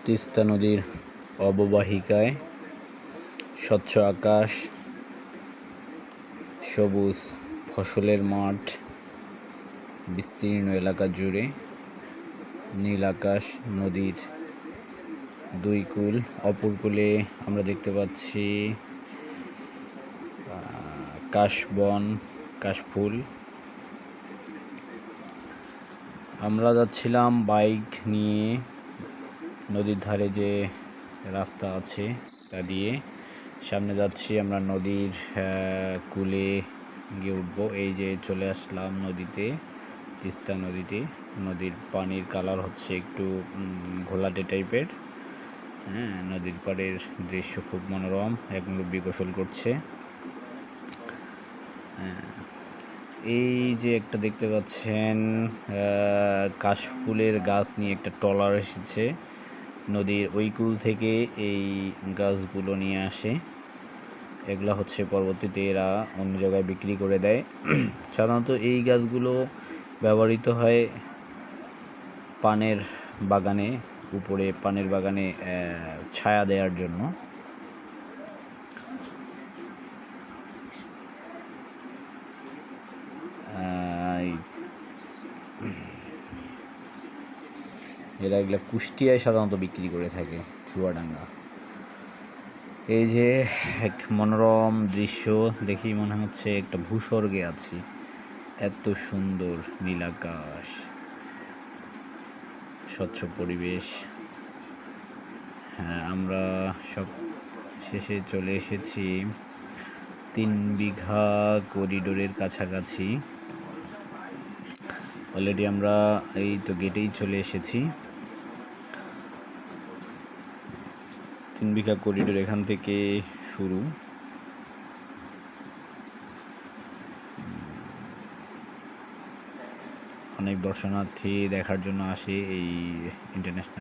তিস্তা নদীর অববাহিকায় স্বচ্ছ আকাশ, সবুজ ফসলের মাঠ, বিস্তীর্ণ এলাকা জুড়ে নীল আকাশ, নদীর দুই কূল, অপর কূলে আমরা দেখতে পাচ্ছি কাশবন, কাশফুল। আমরা যাচ্ছিলাম বাইক নিয়ে নদীর ধারে যে রাস্তা আছে তা দিয়ে সামনে যাচ্ছি। আমরা নদীর কূলে গিয়ে উঠবো। এই যে চলে আসলাম নদীতে, তিস্তা নদীতে। নদীর পানির কালার হচ্ছে একটু ঘোলাটে টাইপের। নদীর পাড়ের দৃশ্য খুব মনোরম। এক মুরব্বি গোসল করছে। এই যে একটা দেখতে পাচ্ছেন কাশফুলের গাছ নিয়ে একটা ট্রলার এসেছে নদীর ওই কূল থেকে। এই গাছগুলো নিয়ে আসে, এগুলা হচ্ছে পরবর্তীতে এরা অন্য জায়গায় বিক্রি করে দেয়। সাধারণত এই গাছগুলো ব্যবহৃত হয় পানের বাগানে, উপরে পানের বাগানে ছায়া দেওয়ার জন্য। এরা এগুলো কুষ্টিয়ায় সাধারণত বিক্রি করে থাকে, চুয়াডাঙ্গা। এই যে এক মনোরম দৃশ্য, দেখি মনে হচ্ছে একটা ভূস্বর্গে আছি। এত সুন্দর নীল আকাশ, স্বচ্ছ পরিবেশ। হ্যাঁ, আমরা সব শেষে চলে এসেছি 3 বিঘা করিডোরের কাছাকাছি। অলরেডি আমরা এই তো গেটেই চলে এসেছি। 3 বিঘা করিডোর এখান থেকে শুরু। অনেক দর্শনার্থী দেখার জন্য আসে এই ইন্টারন্যাশনাল